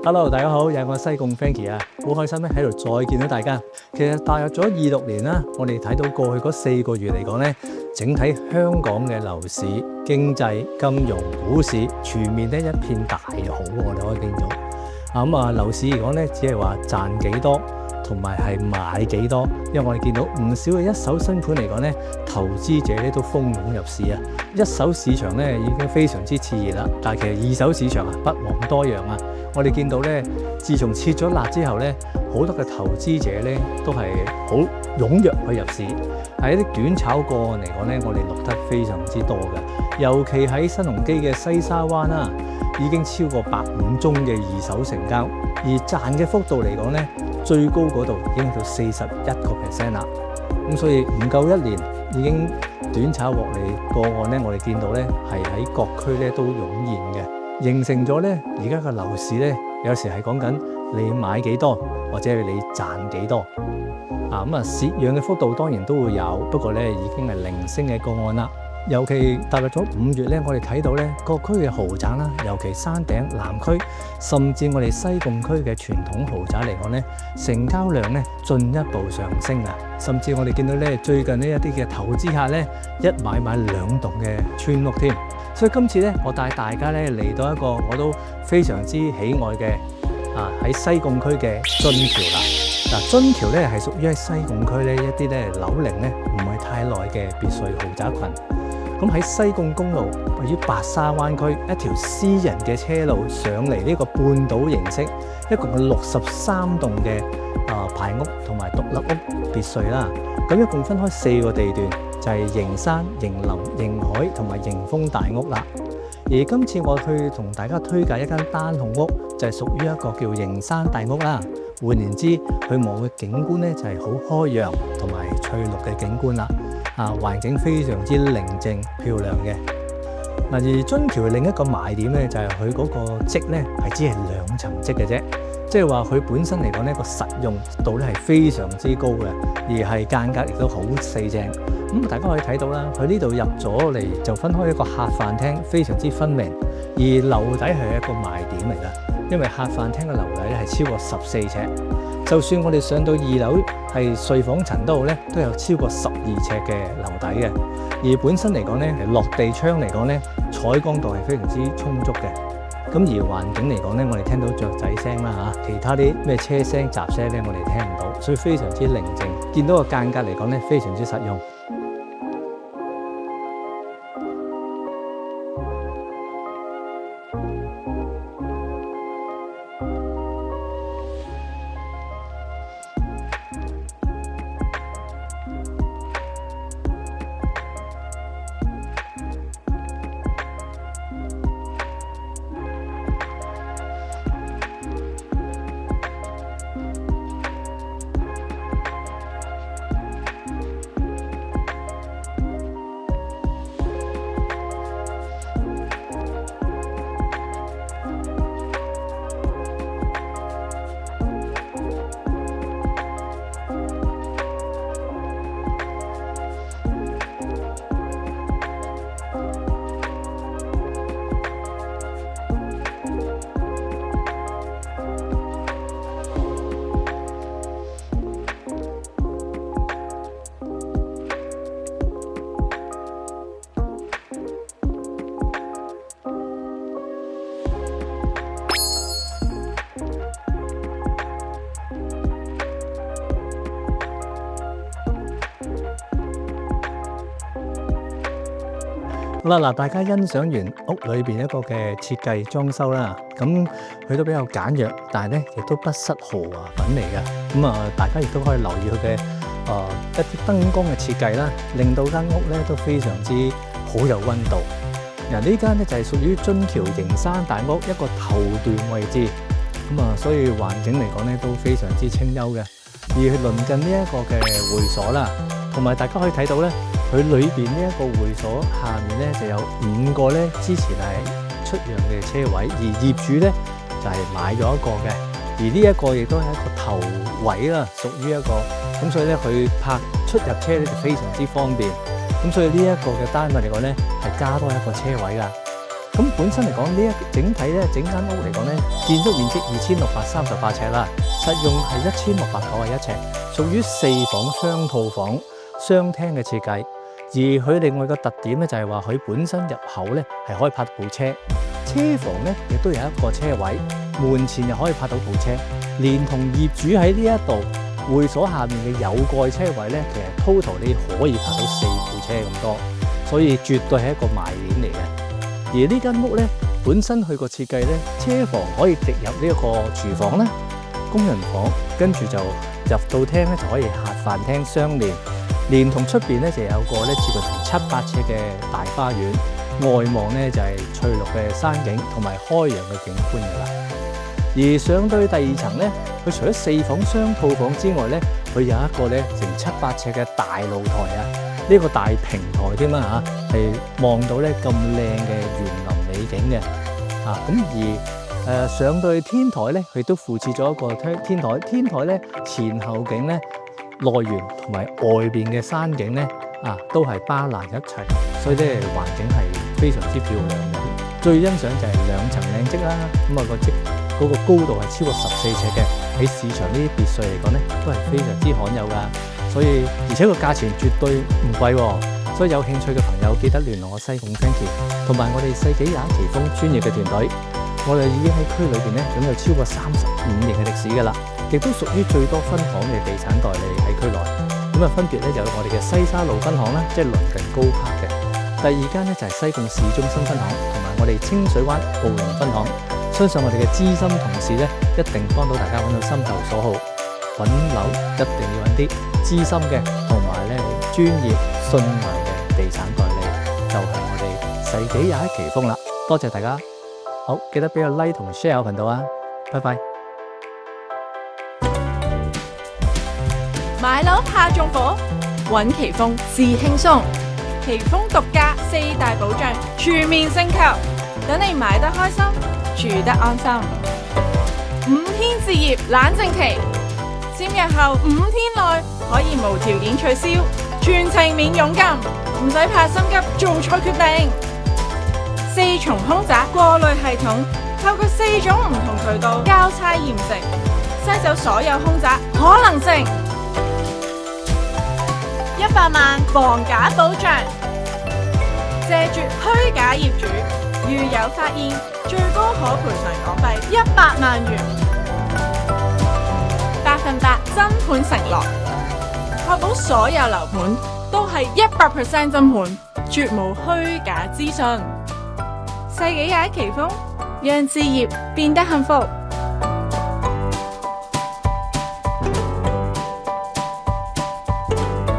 Hello， 大家好，又係我西貢 Frankie 啊，好開心咧喺度再見到大家。其實踏入咗26年啦，我哋睇到過去嗰4個月嚟講咧，整體香港嘅樓市、經濟、金融、股市全面咧一片大好，我哋可以見到。樓市嚟講咧，只係話賺幾多，同埋係買幾多，因為我哋見到唔少嘅一手新盤嚟講咧，投資者咧都蜂擁入市啊。一手市場咧已經非常之熾熱啦，但係其實二手市場啊不遑多讓啊。我哋見到咧，自從撤咗辣之後咧，好多嘅投資者咧都係好踴躍去入市。喺一啲短炒個案嚟講咧，我哋錄得非常之多嘅，尤其喺新鴻基嘅西沙灣啦，已經超過150宗嘅二手成交，而賺嘅幅度嚟講咧，最高嗰度已經到41% 啦。咁所以唔夠1年已經短炒獲利個案咧，我哋見到咧係喺各區咧都湧現嘅，形成咗咧而家嘅樓市咧有時係講緊你買幾多或者係你賺幾多。蝕讓嘅幅度當然都會有，不過咧已經係零星嘅個案啦。尤其踏入咗5月咧，我哋睇到咧各區嘅豪宅啦，尤其山頂南區，甚至我哋西貢區嘅傳統豪宅嚟講咧，成交量咧進一步上升啊！甚至我哋見到咧最近呢一啲嘅投資客咧，一買2棟嘅村屋添。所以今次咧，我帶大家咧嚟到一個我都非常之喜愛嘅喺西貢區嘅津橋啦。津橋咧係屬於喺西貢區咧一啲咧樓齡咧唔係太耐嘅別墅豪宅群。咁喺西貢公路位於白沙灣區一條私人嘅車路上嚟呢個半島形式，一共有63棟嘅排屋同埋獨立屋別墅啦。咁一共分開4個地段，就係迎山、迎林、迎海同埋迎豐大屋啦。而今次我去同大家推介一間單項屋，就係屬於一個叫迎山大屋啦。換言之，佢望嘅景觀咧就係好開揚同埋翠綠嘅景觀啦。環境非常之寧靜漂亮嘅。而津橋另一個賣點咧就係佢嗰個積咧係只係2層積嘅啫，即係話佢本身嚟講呢個實用度咧係非常之高嘅，而係間隔亦都好四正。大家可以睇到啦，佢呢度入咗嚟就分開一個客飯廳，非常之分明。而樓底係一個賣點嚟㗎，因為客飯廳嘅樓底咧係超過14尺，就算我哋上到2樓係睡房層都好咧，都有超過12尺嘅樓底嘅。而本身嚟講咧，落地窗嚟講咧，採光度係非常之充足嘅。咁而環境嚟講咧，我哋聽到雀仔聲啦嚇，其他啲咩車聲、雜聲咧，我哋聽唔到，所以非常之寧靜。見到個間隔嚟講咧，非常之實用。好啦，大家欣賞完屋裏邊一個嘅設計裝修啦，咁佢都比較簡約，但係咧亦都不失豪華品嚟嘅。大家亦都可以留意佢嘅一啲燈光嘅設計啦，令到間屋咧都非常之好有溫度。呢間咧就係屬於津橋迎山大屋一個頭段位置，所以環境嚟講咧都非常之清幽嘅。而鄰近呢一個嘅會所啦，同埋大家可以睇到咧。佢裏邊呢一個會所下面咧就有5個咧之前係出讓嘅車位，而業主咧就係買咗一個嘅，而呢一個亦都係一個頭位啦，屬於一個咁，所以咧佢泊出入車咧就非常之方便。咁所以呢一個嘅單位嚟講咧係加多一個車位㗎。咁本身嚟講，整體咧整間屋嚟講咧，建築面積2638尺啦，實用係1691尺，屬於4房雙套房雙廳嘅設計。而佢另外個特點咧就係話佢本身入口咧係可以泊到部車，車房咧亦都有一個車位，門前又可以泊到部車，連同業主喺呢一度會所下面嘅有蓋車位咧，其實 total 你可以泊到4部車咁多，所以絕對係一個賣點嚟嘅。而呢間屋咧，本身佢個設計咧，車房可以直入呢一個廚房啦、工人房，跟住就入到廳咧就可以客飯廳相連，連同出邊咧就有個咧接近700尺嘅大花園，外望咧就係翠綠嘅山景同埋開揚嘅景觀噶啦。而上到去第二層咧，佢除咗4房雙套房之外咧，佢有一個咧成700尺嘅大露台啊！呢個大平台添啊嚇，係望到咧咁靚嘅園林美景嘅啊！咁而上到去天台咧，佢都附設咗一個天台。天台咧前後景咧內園同埋外邊嘅山景咧都係包攬一齊，所以咧環境係非常之漂亮嘅。最欣賞就係2層靚積啦，咁嗰個高度係超過14尺嘅，喺市場呢啲別墅嚟講咧都係非常之罕有噶。所以而且個價錢絕對唔貴喎，所以有興趣嘅朋友記得聯絡我西貢 Frankie， 同埋我哋世紀21奇峰專業嘅團隊。我哋已經喺區裏邊咧擁有超過35年嘅歷史噶啦，亦都屬於最多分行嘅地產代理喺區內。咁分別咧就有我哋嘅西沙路分行啦，即係鄰近高柏嘅。第二間咧就係西貢市中心分行，同埋我哋清水灣澳龍分行。相信我哋嘅資深同事咧，一定幫到大家揾到心頭所好。揾樓一定要揾啲資深嘅，同埋咧專業信賴嘅地產代理，就係我哋世紀21奇峰啦。多謝大家，好記得俾個 like 同 share 頻道啊！拜拜。買樓怕縱火，揾奇峰至輕鬆。奇峰獨家4大保障，全面升級，等你買得開心，住得安心。5天置業冷靜期。簽約後5天內可以無條件取消，全程免佣金，唔使怕心急做錯決定。4重凶宅過濾系統，透過4種唔同渠道交叉驗證，篩走所有凶宅可能性。100萬防假保障，謝絕虛假業主，如有發現，最高可賠償港幣100萬元。100%真盤承諾，確保所有樓盤都係100% 真盤，絕無虛假資訊。世紀21奇峰，讓置業變得幸福。